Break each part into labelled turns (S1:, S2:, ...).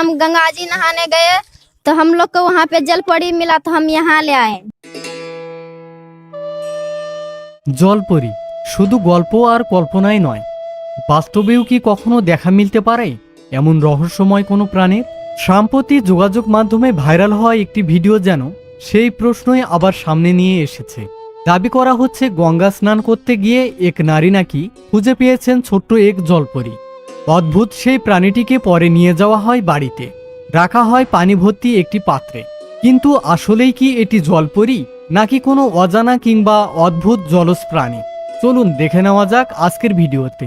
S1: हम गंगा जी नहाने गए तो हम लोग को वहाँ पे जल परी मिला तो हम यहाँ ले आए।
S2: জলপরি শুধু গল্প আর কল্পনাই নয়, বাস্তবেও কি কখনো দেখা মিলতে পারে এমন রহস্যময় কোনো প্রাণীর? সাম্প্রতি যোগাযোগ মাধ্যমে ভাইরাল হওয়া একটি ভিডিও যেন সেই প্রশ্নই আবার সামনে নিয়ে এসেছে। দাবি করা হচ্ছে গঙ্গা স্নান করতে গিয়ে এক নারী নাকি খুঁজে পেয়েছেন ছোট্ট এক জলপরি। অদ্ভুত সেই প্রাণীটিকে পরে নিয়ে যাওয়া হয় বাড়িতে, রাখা হয় পানি ভর্তি একটি পাত্রে। কিন্তু আসলেই কি এটি জলপরি নাকি কোনো অজানা কিংবা অদ্ভুত জলজ প্রাণী? চলুন দেখে নেওয়া যাক আজকের ভিডিওতে।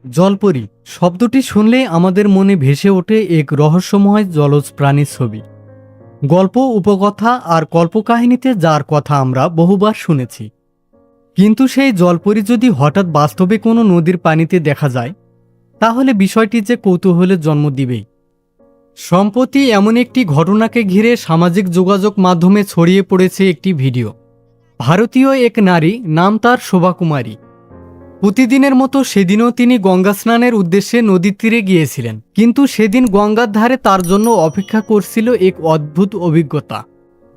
S2: জলপরি শব্দটি শুনলে আমাদের মনে ভেসে ওঠে এক রহস্যময় জলজ প্রাণীর ছবি। গল্প, উপকথা আর কল্পকাহিনীতে যার কথা আমরা বহুবার শুনেছি। কিন্তু সেই জলপরি যদি হঠাৎ বাস্তবে কোনো নদীর পানিতে দেখা যায়, তাহলে বিষয়টি যে কৌতূহলের জন্ম দিবেই। সম্প্রতি এমন একটি ঘটনাকে ঘিরে সামাজিক যোগাযোগ মাধ্যমে ছড়িয়ে পড়েছে একটি ভিডিও। ভারতীয় এক নারী, নাম তার শোভা কুমারী। প্রতিদিনের মতো সেদিনও তিনি গঙ্গা স্নানের উদ্দেশ্যে নদীর তীরে গিয়েছিলেন। কিন্তু সেদিন গঙ্গার ধারে তার জন্য অপেক্ষা করছিল এক অদ্ভুত অভিজ্ঞতা।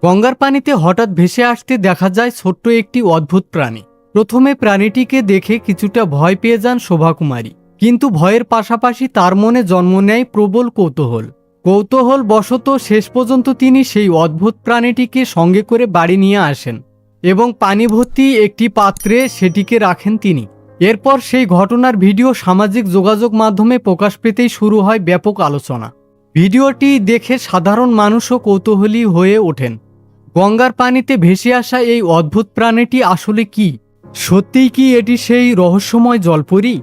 S2: গঙ্গার পানিতে হঠাৎ ভেসে আসতে দেখা যায় ছোট্ট একটি অদ্ভুত প্রাণী। প্রথমে প্রাণীটিকে দেখে কিছুটা ভয় পেয়ে যান শোভা কুমারী, কিন্তু ভয়ের পাশাপাশি তার মনে জন্ম নেয় প্রবল কৌতূহল বশত শেষ পর্যন্ত তিনি সেই অদ্ভুত প্রাণীটিকে সঙ্গে করে বাড়ি নিয়ে আসেন এবং পানি ভর্তি একটি পাত্রে সেটিকে রাখেন তিনি। এরপর সেই ঘটনার ভিডিও সামাজিক যোগাযোগ মাধ্যমে প্রকাশ পেতেই শুরু হয় ব্যাপক আলোচনা। ভিডিওটি দেখে সাধারণ মানুষও কৌতূহলী হয়ে ওঠেন। গঙ্গার পানিতে ভেসে আসা এই অদ্ভুত প্রাণীটি আসলে কি? সত্যিই কি এটি সেই রহস্যময় জলপরি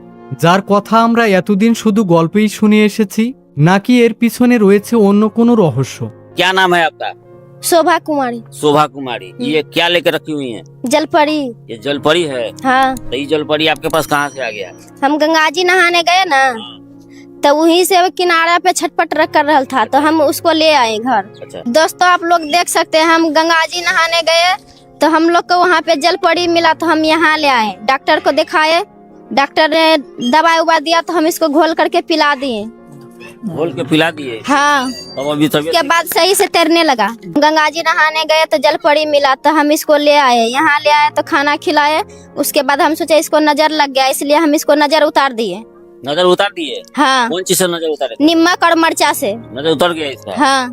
S2: যার কথা আমরা এতদিন শুধু গল্পেই শুনে এসেছি, নাকি এর পিছনে রয়েছে অন্য কোনো রহস্য?
S3: क्या नाम है आपका?
S1: शोभा कुमारी।
S3: शोभा कुमारी। ये क्या लेकर रखी हुई है?
S1: जलपरी।
S3: ये जलपरी है?
S1: हाँ।
S3: तो ये जलपरी आपके पास कहाँ से आ गया?
S1: हम गंगा जी नहाने गए ना, तो वहीं से किनारा पे छटपट रख कर रहा था तो हम उसको ले आए घर।
S3: अच्छा।
S1: दोस्तों आप लोग देख सकते हैं, हम गंगा जी नहाने गए तो हम लोग को वहाँ पे जलपरी मिला तो हम यहाँ ले आए। डॉक्टर को दिखाए, डॉक्टर ने दवाई उबा दिया तो हम इसको घोल करके पिला दिए।
S3: घोल के पिला दिए?
S1: हाँ।
S3: अब अभी
S1: उसके बाद सही से तैरने लगा। गंगा जी नहाने गए तो जलपरी मिला तो हम इसको ले आए, यहाँ ले आए तो खाना खिलाए। उसके बाद हम सोचे इसको नजर लग गया, इसलिए हम इसको नजर उतार दिए।
S3: नजर उतार दिए?
S1: हाँ।
S3: कौन चीज से नजर उतारे?
S1: नमक और मिर्चा से
S3: नजर उतर गया इसका?
S1: हाँ।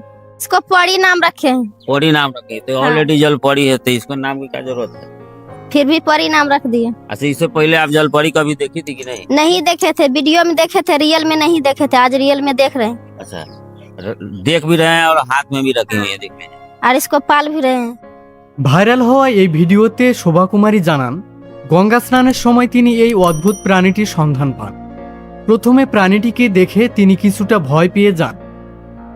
S1: इसको परी नाम रखे हैं।
S3: परी नाम रखे तो
S1: हाँ।
S3: ऑलरेडी जलपरी है, तो इसको नाम की क्या जरूरत है?
S1: फिर भी परी नाम रख दिए।
S3: अच्छा, इससे पहले आप जलपरी कभी देखी थी कि नहीं?
S1: नहीं देखे थे, वीडियो में देखे थे, रियल में नहीं देखे थे। आज रियल में देख रहे हैं।
S3: अच्छा, देख भी रहे हैं और हाथ में भी रखी हुई है, देख लीजिए।
S1: और इसको पाल भी रहे हैं।
S2: ভাইরাল হওয়া এই ভিডিওতে শোভা কুমারী জানান, গঙ্গা স্নানের সময় তিনি এই অদ্ভুত প্রাণীটির সন্ধান পান। প্রথমে প্রাণীটিকে দেখে তিনি কিছুটা ভয় পেয়ে যান,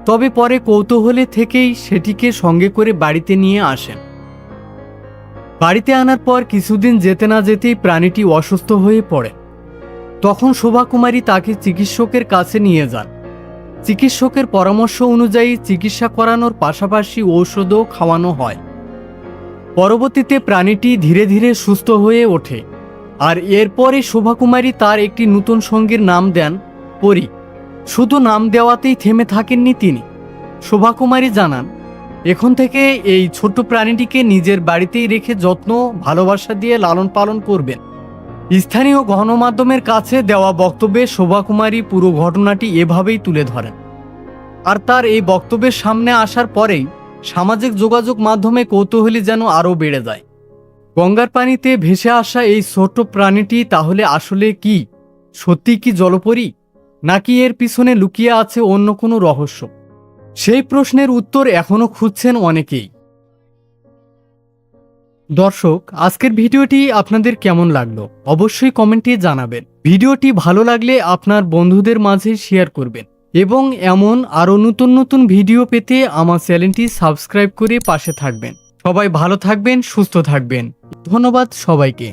S2: তবে পরে কৌতূহলে থেকেই সেটিকে সঙ্গে করে বাড়িতে নিয়ে আসেন। বাড়িতে আনার পর কিছুদিন যেতে না যেতেই প্রাণীটি অসুস্থ হয়ে পড়ে। তখন শোভা কুমারী তাকে চিকিৎসকের কাছে নিয়ে যান। চিকিৎসকের পরামর্শ অনুযায়ী চিকিৎসা করানোর পাশাপাশি ঔষধও খাওয়ানো হয়। পরবর্তীতে প্রাণীটি ধীরে ধীরে সুস্থ হয়ে ওঠে, আর এরপরে শোভা কুমারী তার একটি নতুন সঙ্গীর নাম দেন পরি। শুধু নাম দেওয়াতেই থেমে থাকেননি তিনি। শোভা কুমারী জানান, এখন থেকে এই ছোট্ট প্রাণীটিকে নিজের বাড়িতেই রেখে যত্ন, ভালোবাসা দিয়ে লালন পালন করবেন। স্থানীয় গণমাধ্যমের কাছে দেওয়া বক্তব্যে শোভা কুমারী পুরো ঘটনাটি এভাবেই তুলে ধরেন। আর তার এই বক্তব্যের সামনে আসার পরেই সামাজিক যোগাযোগ মাধ্যমে কৌতূহলী যেন আরও বেড়ে যায়। গঙ্গার পানিতে ভেসে আসা এই ছোট্ট প্রাণীটি তাহলে আসলে কি? সত্যি কি জলপরি, নাকি এর পিছনে লুকিয়ে আছে অন্য কোনো রহস্য? সেই প্রশ্নের উত্তর এখনো খুঁজছেন অনেকেই। দর্শক, আজকের ভিডিওটি আপনাদের কেমন লাগলো অবশ্যই কমেন্টে জানাবেন। ভিডিওটি ভালো লাগলে আপনার বন্ধুদের মাঝে শেয়ার করবেন এবং এমন আরও নতুন নতুন ভিডিও পেতে আমার চ্যানেলটি সাবস্ক্রাইব করে পাশে থাকবেন। সবাই ভালো থাকবেন, সুস্থ থাকবেন। ধন্যবাদ সবাইকে।